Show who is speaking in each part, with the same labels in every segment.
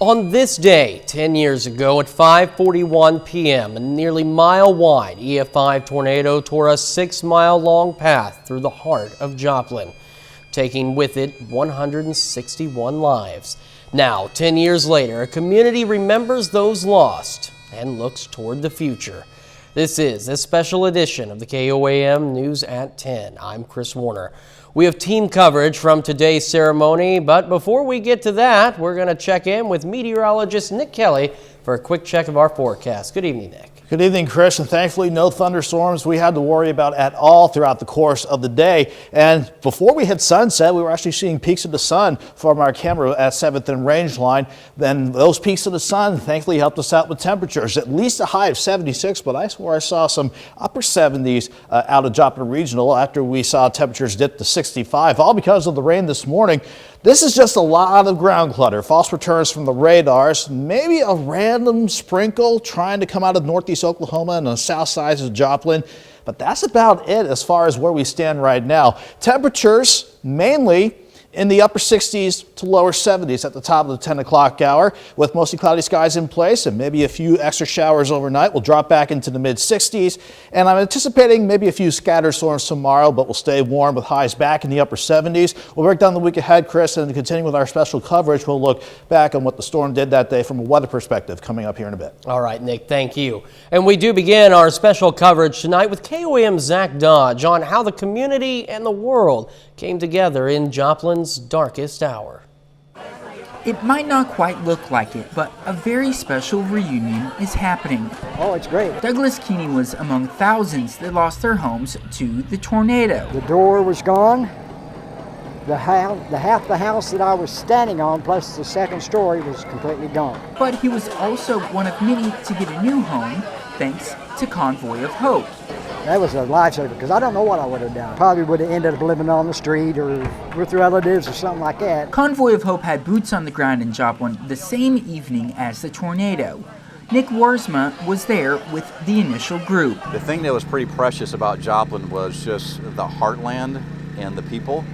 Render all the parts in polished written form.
Speaker 1: On this day, 10 years ago at 5:41 p.m., a nearly mile-wide EF5 tornado tore a 6-mile-long path through the heart of Joplin, taking with it 161 lives. Now, 10 years later, a community remembers those lost and looks toward the future. This is a special edition of the KOAM News at 10. I'm Chris Warner. We have team coverage from today's ceremony, but before we get to that, we're going to check in with meteorologist Nick Kelly for a quick check of our forecast. Good evening, Nick.
Speaker 2: Good evening, Chris, and thankfully no thunderstorms we had to worry about at all throughout the course of the day. And before we hit sunset, we were actually seeing peaks of the sun from our camera at 7th and range line. Then those peaks of the sun thankfully helped us out with temperatures, at least a high of 76, but I swear I saw some upper 70s out of Joplin Regional after we saw temperatures dip to 65, all because of the rain this morning. This is just a lot of ground clutter, false returns from the radars, maybe a random sprinkle trying to come out of northeast Oklahoma and the south sides of Joplin, but that's about it as far as where we stand right now. Temperatures mainly in the upper 60s to lower 70s at the top of the 10 o'clock hour, with mostly cloudy skies in place and maybe a few extra showers overnight. We'll drop back into the mid 60s, and I'm anticipating maybe a few scattered storms tomorrow, but we'll stay warm with highs back in the upper 70s. We'll break down the week ahead, Chris, and to continue with our special coverage, we'll look back on what the storm did that day from a weather perspective coming up here in a bit.
Speaker 1: All right, Nick, thank you. And we do begin our special coverage tonight with KOAM's Zach Dodge on how the community and the world came together in Joplin's darkest hour.
Speaker 3: It might not quite look like it, but a very special reunion is happening.
Speaker 4: Oh, it's great.
Speaker 3: Douglas Keeney was among thousands that lost their homes to the tornado.
Speaker 4: The door was gone. Half the house that I was standing on, plus the second story, was completely gone.
Speaker 3: But he was also one of many to get a new home, thanks to Convoy of Hope.
Speaker 4: That was a lifesaver, because I don't know what I would have done. Probably would have ended up living on the street or with relatives or something like that.
Speaker 3: Convoy of Hope had boots on the ground in Joplin the same evening as the tornado. Nick Warsma was there with the initial group.
Speaker 5: The thing that was pretty precious about Joplin was just the heartland and the people.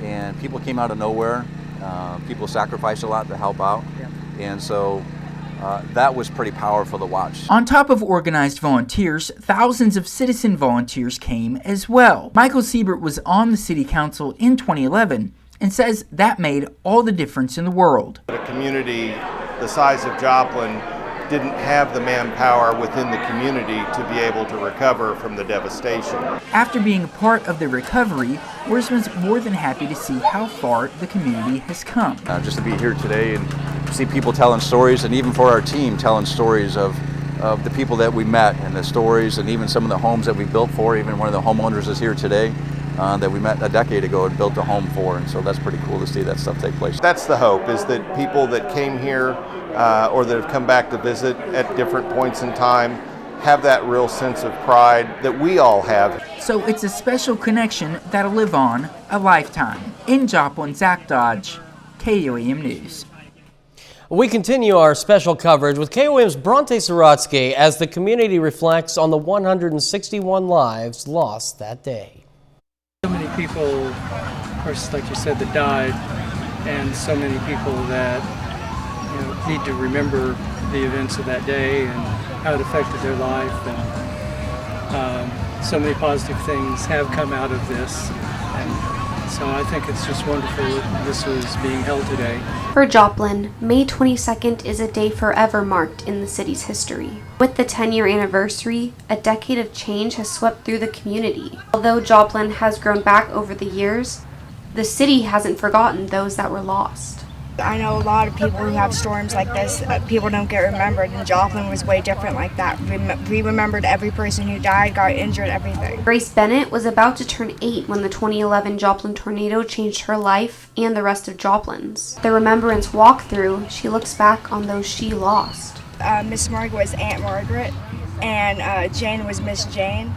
Speaker 5: And people came out of nowhere. People sacrificed a lot to help out. Yeah. And so that was pretty powerful to watch.
Speaker 3: On top of organized volunteers, thousands of citizen volunteers came as well. Michael Siebert was on the city council in 2011 and says that made all the difference in the world.
Speaker 6: A community the size of Joplin didn't have the manpower within the community to be able to recover from the devastation.
Speaker 3: After being a part of the recovery, Worsman's more than happy to see how far the community has come.
Speaker 5: Just to be here today and see people telling stories, and even for our team telling stories of the people that we met and the stories, and even some of the homes that we built for. Even one of the homeowners is here today that we met a decade ago and built a home for, and so that's pretty cool to see that stuff take place.
Speaker 6: That's the hope, is that people that came here or that have come back to visit at different points in time have that real sense of pride that we all have.
Speaker 3: So it's a special connection that'll live on a lifetime. In Joplin, Zach Dodge, KOAM News.
Speaker 1: We continue our special coverage with KOAM's Bronte Saratsky as the community reflects on the 161 lives lost that day.
Speaker 7: So many people, of course, like you said, that died, and so many people that need to remember the events of that day and how it affected their life. And so many positive things have come out of this, and so I think it's just wonderful that this was being held today.
Speaker 8: For Joplin, May 22nd is a day forever marked in the city's history. With the 10-year anniversary, a decade of change has swept through the community. Although Joplin has grown back over the years, the city hasn't forgotten those that were lost.
Speaker 9: I know a lot of people who have storms like this, people don't get remembered, and Joplin was way different like that. We remembered every person who died, got injured, everything.
Speaker 8: Grace Bennett was about to turn 8 when the 2011 Joplin tornado changed her life and the rest of Joplin's. The Remembrance walkthrough, she looks back on those she lost.
Speaker 9: Miss Margaret was Aunt Margaret, and Jane was Miss Jane.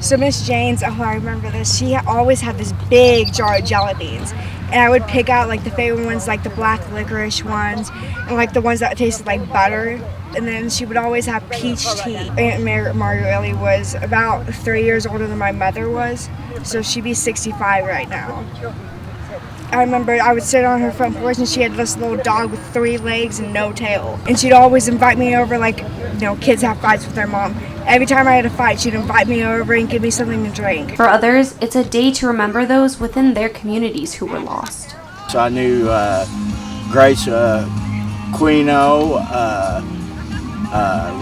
Speaker 9: So Miss Jane's, oh, I remember this, she always had this big jar of jelly beans. And I would pick out like the favorite ones, like the black licorice ones, and like the ones that tasted like butter. And then she would always have peach tea. Aunt Margaret really was about 3 years older than my mother was, so she'd be 65 right now. I remember I would sit on her front porch and she had this little dog with 3 legs and no tail. And she'd always invite me over, like, you know, kids have fights with their mom. Every time I had a fight, she'd invite me over and give me something to drink.
Speaker 8: For others, it's a day to remember those within their communities who were lost.
Speaker 10: So I knew Grace Quino,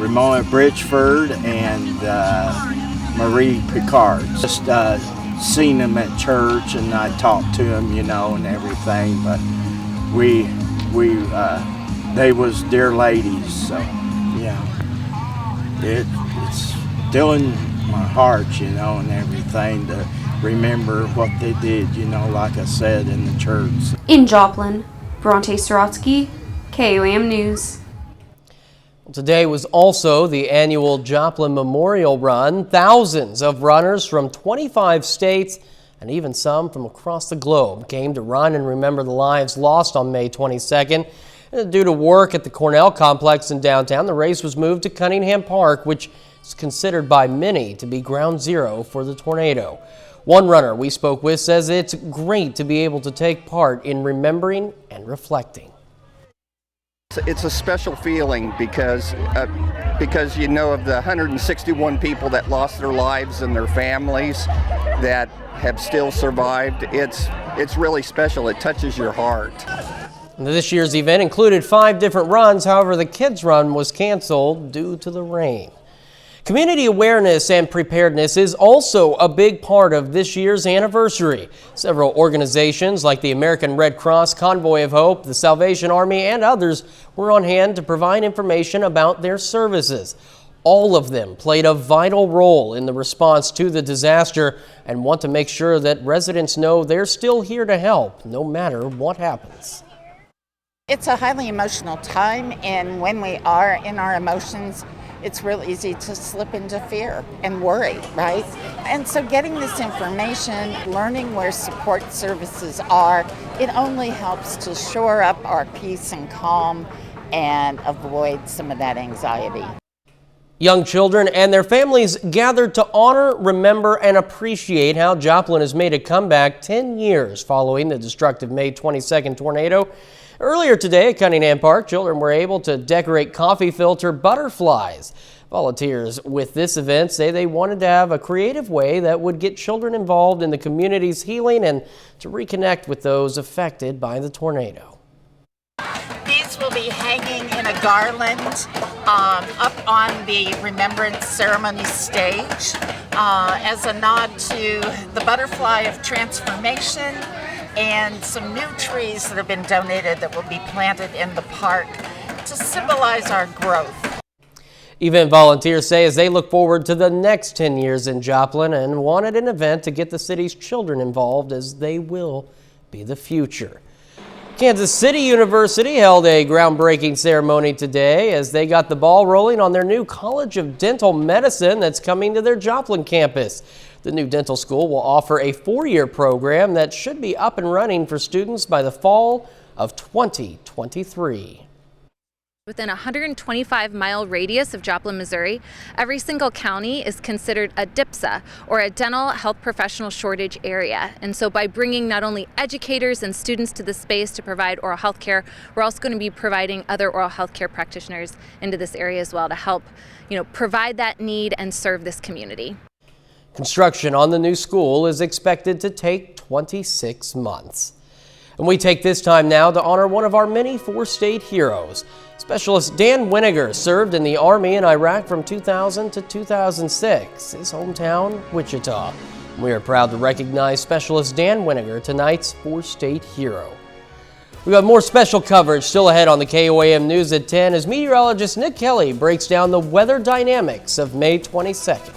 Speaker 10: Ramona Bridgeford, and Marie Picard. Just seen them at church, and I talked to them, you know, and everything. But they was dear ladies, so yeah, it's still in my heart, you know, and everything to remember what they did, you know, like I said, in the church.
Speaker 8: In Joplin, Bronte Sorotsky, KOAM News.
Speaker 1: Today was also the annual Joplin Memorial Run. Thousands of runners from 25 states and even some from across the globe came to run and remember the lives lost on May 22nd. And due to work at the Cornell complex in downtown, the race was moved to Cunningham Park, which is considered by many to be ground zero for the tornado. One runner we spoke with says it's great to be able to take part in remembering and reflecting.
Speaker 11: It's a special feeling because you know of the 161 people that lost their lives and their families that have still survived. It's really special. It touches your heart.
Speaker 1: This year's event included 5 different runs. However, the kids' run was canceled due to the rain. Community awareness and preparedness is also a big part of this year's anniversary. Several organizations like the American Red Cross, Convoy of Hope, the Salvation Army, and others were on hand to provide information about their services. All of them played a vital role in the response to the disaster and want to make sure that residents know they're still here to help, no matter what happens.
Speaker 12: It's a highly emotional time, and when we are in our emotions, it's real easy to slip into fear and worry, right? And so getting this information, learning where support services are, it only helps to shore up our peace and calm and avoid some of that anxiety.
Speaker 1: Young children and their families gathered to honor, remember, and appreciate how Joplin has made a comeback 10 years following the destructive May 22nd tornado. Earlier today at Cunningham Park, children were able to decorate coffee filter butterflies. Volunteers with this event say they wanted to have a creative way that would get children involved in the community's healing and to reconnect with those affected by the tornado.
Speaker 12: These will be hanging in a garland up on the Remembrance Ceremony stage as a nod to the butterfly of transformation and some new trees that have been donated that will be planted in the park to symbolize our growth.
Speaker 1: Event volunteers say as they look forward to the next 10 years in Joplin and wanted an event to get the city's children involved as they will be the future. Kansas City University held a groundbreaking ceremony today as they got the ball rolling on their new College of Dental Medicine that's coming to their Joplin campus. The new dental school will offer a 4-year program that should be up and running for students by the fall of 2023.
Speaker 13: Within a 125-mile radius of Joplin, Missouri, every single county is considered a DIPSA, or a dental health professional shortage area. And so by bringing not only educators and students to the space to provide oral health care, we're also going to be providing other oral health care practitioners into this area as well to help, provide that need and serve this community.
Speaker 1: Construction on the new school is expected to take 26 months. And we take this time now to honor one of our many four-state heroes. Specialist Dan Winiger served in the Army in Iraq from 2000 to 2006, his hometown, Wichita. We are proud to recognize Specialist Dan Winiger, tonight's four-state hero. We have more special coverage still ahead on the KOAM News at 10 as meteorologist Nick Kelly breaks down the weather dynamics of May 22nd.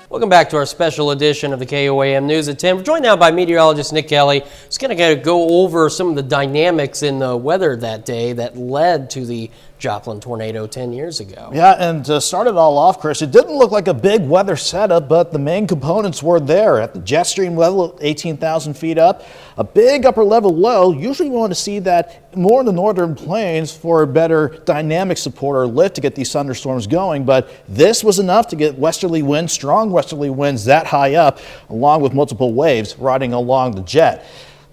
Speaker 1: Welcome back to our special edition of the KOAM News at 10. We're joined now by meteorologist Nick Kelly. He's going to go over some of the dynamics in the weather that day that led to the Joplin tornado 10 years ago. Yeah, and to start it all off, Chris, it didn't look like a big weather setup, but the main components were there. At the jet stream level, 18,000 feet up, a big upper level low. Usually we want to see that more in the northern plains for a better dynamic support or lift to get these thunderstorms going, but this was enough to get westerly winds, strong westerly winds that high up, along with multiple waves riding along the jet.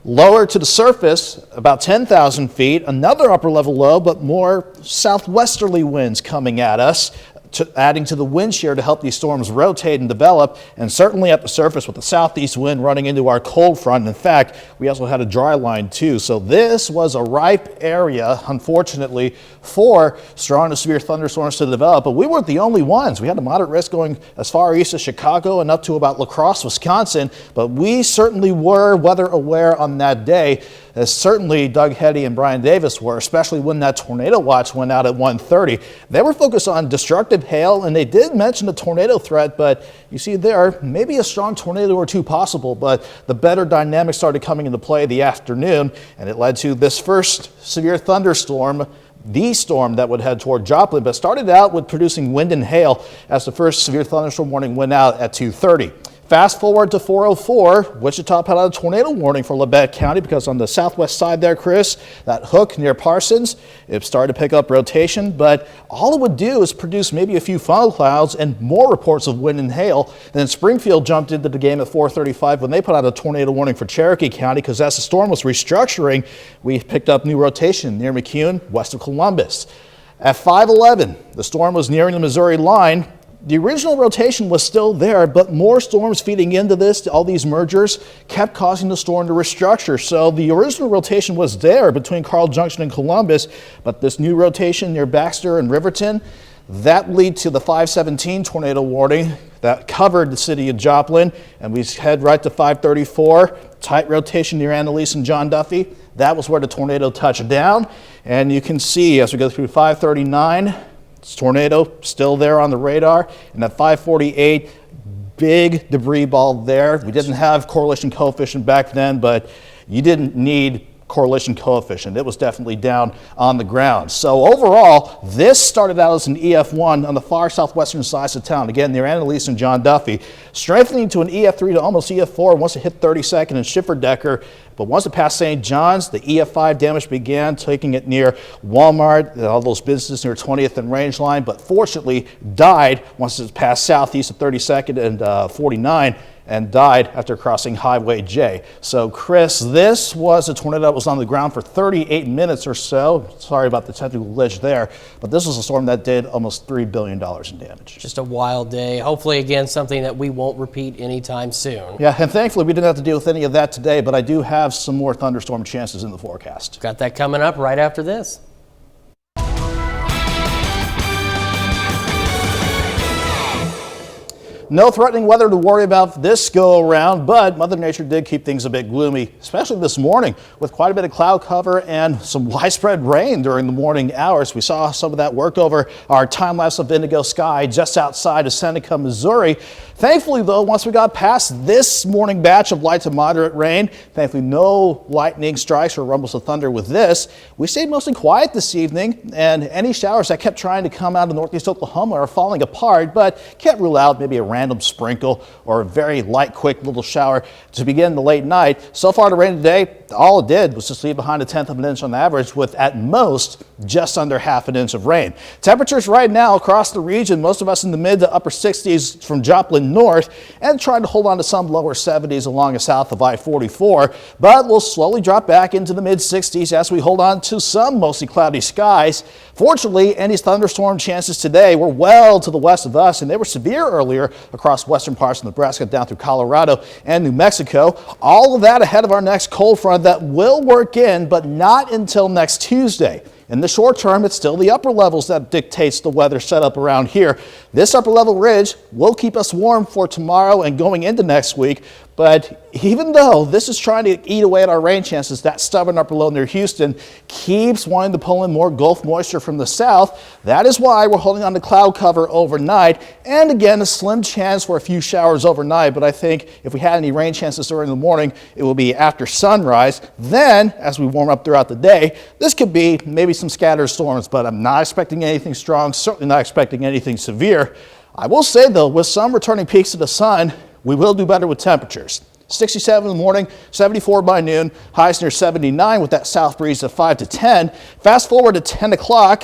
Speaker 2: Lower to the surface, about 10,000 feet, another upper level low, but more southwesterly winds coming at us, adding to the wind shear to help these storms rotate and develop, and certainly at the surface with the southeast wind running into our cold front. In fact, we also had a dry line too. So this was a ripe area, unfortunately, for strong to severe thunderstorms to develop, but we weren't the only ones. We had a moderate risk going as far east as Chicago and up to about La Crosse, Wisconsin, but we certainly were weather aware on that day, as certainly Doug Heddy and Brian Davis were, especially when that tornado watch went out at 1:30. They were focused on destructive hail, and they did mention a tornado threat, but you see there, maybe a strong tornado or two possible, but the better dynamics started coming into play the afternoon, and it led to this first severe thunderstorm, the storm that would head toward Joplin, but started out with producing wind and hail as the first severe thunderstorm warning went out at 2:30. Fast forward to 4:04, Wichita put out a tornado warning for Labette County because on the southwest side there, Chris, that hook near Parsons, it started to pick up rotation, but all it would do is produce maybe a few funnel clouds and more reports of wind and hail. Then Springfield jumped into the game at 4:35 when they put out a tornado warning for Cherokee County because as the storm was restructuring, we picked up new rotation near McCune, west of Columbus. At 5:11, the storm was nearing the Missouri line. The original rotation was still there, but more storms feeding into this, all these mergers, kept causing the storm to restructure. So the original rotation was there between Carl Junction and Columbus, but this new rotation near Baxter and Riverton, that led to the 5:17 tornado warning that covered the city of Joplin, and we head right to 5:34, tight rotation near Annalise and John Duffy. That was where the tornado touched down, and you can see as we go through 5:39, tornado still there on the radar, and at 5:48, big debris ball there. We didn't have correlation coefficient back then, but you didn't need correlation coefficient. It was definitely down on the ground. So overall, this started out as an EF1 on the far southwestern side of town, again near Annalise and John Duffy, strengthening to an EF3 to almost EF4 once it hit 32nd and Schifferdecker. But once it passed St. John's, the EF5 damage began, taking it near Walmart, all those businesses near 20th and Rangeline, but fortunately died once it passed southeast of 32nd and 49, and died after crossing Highway J. So Chris, this was a tornado that was on the ground for 38 minutes or so. Sorry about the technical glitch there, but this was a storm that did almost $3 billion in damage.
Speaker 1: Just a wild day. Hopefully, again, something that we won't repeat anytime soon.
Speaker 2: Yeah, and thankfully we didn't have to deal with any of that today, but I do have some more thunderstorm chances in the forecast.
Speaker 1: Got that coming up right after this.
Speaker 2: No threatening weather to worry about this go around, but Mother Nature did keep things a bit gloomy, especially this morning with quite a bit of cloud cover and some widespread rain during the morning hours. We saw some of that work over our time lapse of indigo sky just outside of Seneca, Missouri. Thankfully, though, once we got past this morning batch of light to moderate rain, thankfully no lightning strikes or rumbles of thunder with this. We stayed mostly quiet this evening, and any showers that kept trying to come out of northeast Oklahoma are falling apart, but can't rule out maybe a random sprinkle or a very light, quick little shower to begin the late night. So far, the rain today, all it did was just leave behind 1/10 of an inch on average, with at most just under ½ an inch of rain. Temperatures right now across the region, most of us in the mid to upper 60s from Joplin north, and trying to hold on to some lower 70s along the south of I-44, but we'll slowly drop back into the mid 60s as we hold on to some mostly cloudy skies. Fortunately, any thunderstorm chances today were well to the west of us, and they were severe earlier across western parts of Nebraska down through Colorado and New Mexico. All of that ahead of our next cold front that will work in, but not until next Tuesday. In the short term, it's still the upper levels that dictates the weather setup around here. This upper level ridge will keep us warm for tomorrow and going into next week. But even though this is trying to eat away at our rain chances, that stubborn upper low near Houston keeps wanting to pull in more Gulf moisture from the south. That is why we're holding on to cloud cover overnight. And again, a slim chance for a few showers overnight. But I think if we had any rain chances during the morning, it will be after sunrise. Then, as we warm up throughout the day, this could be maybe some scattered storms, but I'm not expecting anything strong, certainly not expecting anything severe. I will say, though, with some returning peaks to the sun, we will do better with temperatures. 67 in the morning, 74 by noon, highs near 79 with that south breeze of 5 to 10. Fast forward to 10 o'clock,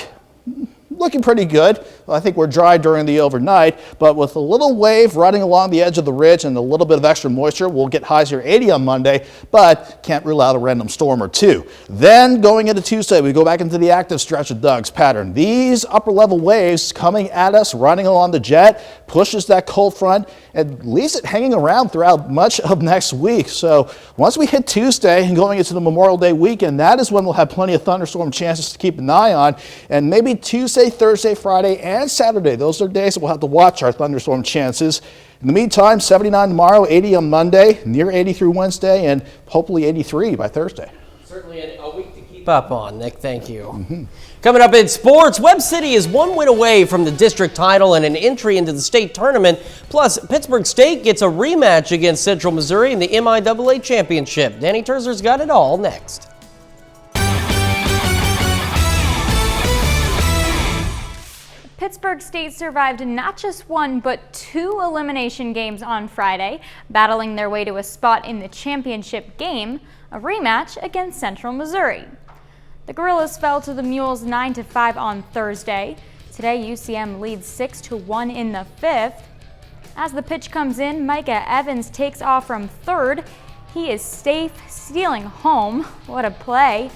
Speaker 2: looking pretty good. I think we're dry during the overnight, but with a little wave running along the edge of the ridge and a little bit of extra moisture, we'll get highs near 80 on Monday, but can't rule out a random storm or two. Then going into Tuesday, we go back into the active stretch of Doug's pattern. These upper level waves coming at us, running along the jet, pushes that cold front and leaves it hanging around throughout much of next week. So once we hit Tuesday and going into the Memorial Day weekend, that is when we'll have plenty of thunderstorm chances to keep an eye on. And maybe Tuesday, Thursday, Friday, and Saturday, those are days that we'll have to watch our thunderstorm chances. In the meantime, 79 tomorrow, 80 on Monday, near 80 through Wednesday, and hopefully 83 by Thursday.
Speaker 1: Certainly a week to keep up on, Nick. Thank you. Coming up in sports, Webb City is one win away from the district title and an entry into the state tournament. Plus, Pittsburgh State gets a rematch against Central Missouri in the MIAA championship. Danny Terzer's got it all next.
Speaker 14: Pittsburgh State survived not just one, but 2 elimination games on Friday, battling their way to a spot in the championship game, a rematch against Central Missouri. The Gorillas fell to the Mules 9-5 on Thursday. Today, UCM leads 6-1 in the 5th. As the pitch comes in, Micah Evans takes off from third. He is safe, stealing home. What a play.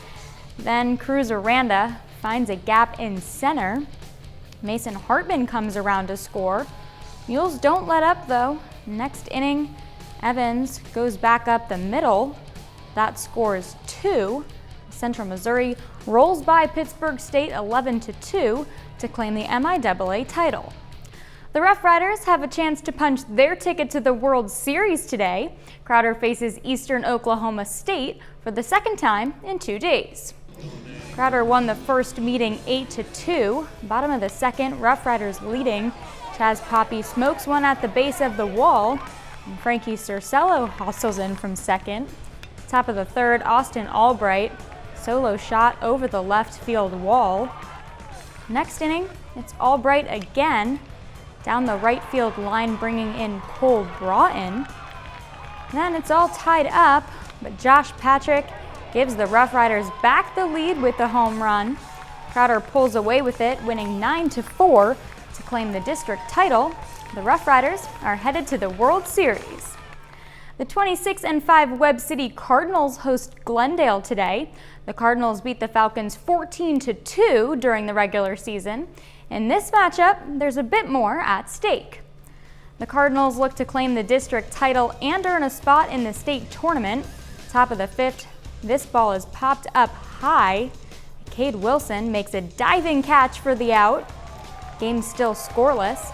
Speaker 14: Then Cruz Aranda finds a gap in center. Mason Hartman comes around to score. Mules don't let up though. Next inning, Evans goes back up the middle. That scores 2. Central Missouri rolls by Pittsburgh State 11-2 to claim the MIAA title. The Rough Riders have a chance to punch their ticket to the World Series today. Crowder faces Eastern Oklahoma State for the second time in 2 days. Crowder won the first meeting 8-2. Bottom of the second, Rough Riders leading. Chaz Poppy smokes one at the base of the wall, and Frankie Cercello hustles in from second. Top of the third, Austin Albright solo shot over the left field wall. Next inning, it's Albright again down the right field line, bringing in Cole Broughton. Then it's all tied up, but Josh Patrick gives the Rough Riders back the lead with the home run. Crowder pulls away with it, winning 9-4 to claim the district title. The Rough Riders are headed to the World Series. The 26-5 Webb City Cardinals host Glendale today. The Cardinals beat the Falcons 14-2 during the regular season. In this matchup, there's a bit more at stake. The Cardinals look to claim the district title and earn a spot in the state tournament. Top of the 5th, this ball is popped up high. Cade Wilson makes a diving catch for the out. Game still scoreless.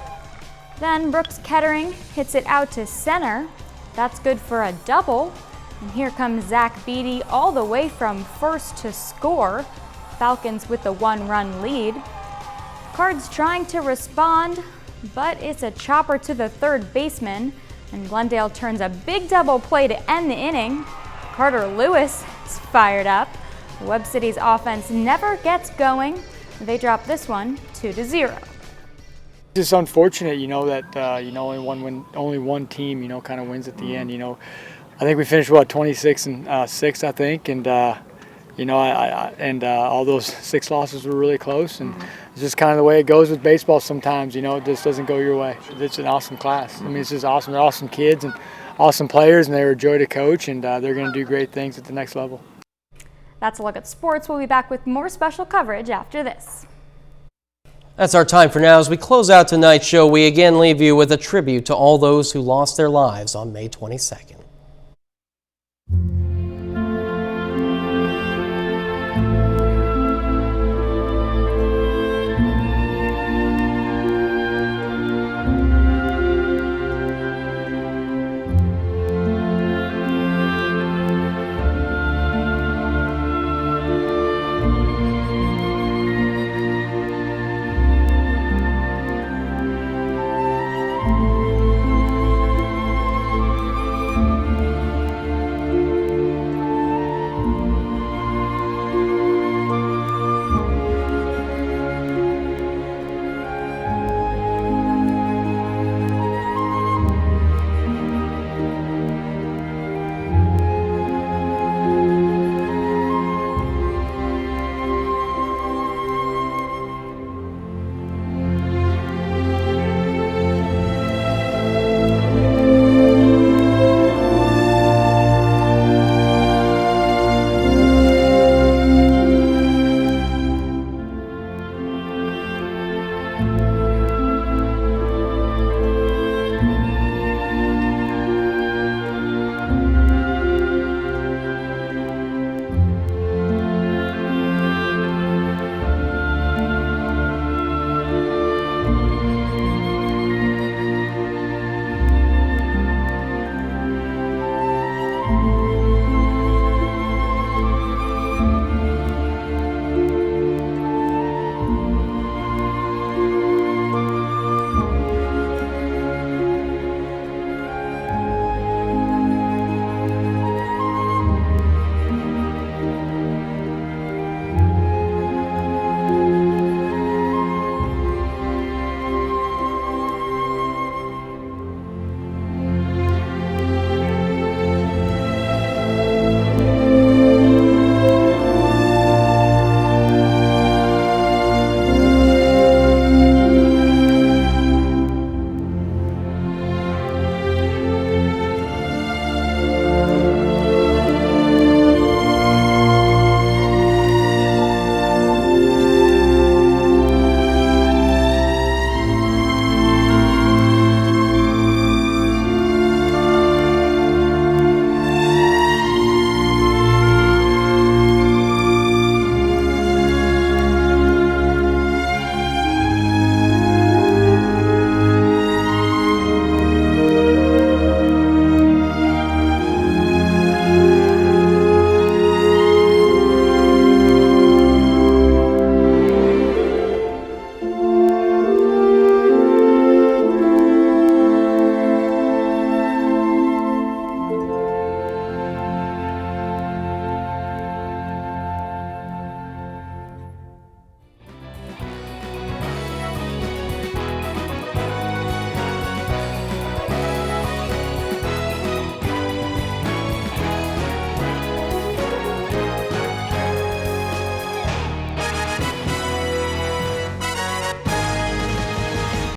Speaker 14: Then Brooks Kettering hits it out to center. That's good for a double. And here comes Zach Beatty all the way from first to score. Falcons with the 1-run lead. Cards trying to respond, but it's a chopper to the third baseman. And Glendale turns a big double play to end the inning. Carter Lewis is fired up. Webb City's offense never gets going. They drop this one 2-0.
Speaker 7: It's just unfortunate, that only one team, kind of wins at the end. I think we finished 26-6, I think, and all those 6 losses were really close, and it's just kind of the way it goes with baseball sometimes. It just doesn't go your way. It's an awesome class. I mean, it's just awesome. They're awesome kids and awesome players, and they're a joy to coach, and they're going to do great things at the next level.
Speaker 14: That's a look at sports. We'll be back with more special coverage after this.
Speaker 1: That's our time for now. As we close out tonight's show, we again leave you with a tribute to all those who lost their lives on May 22nd.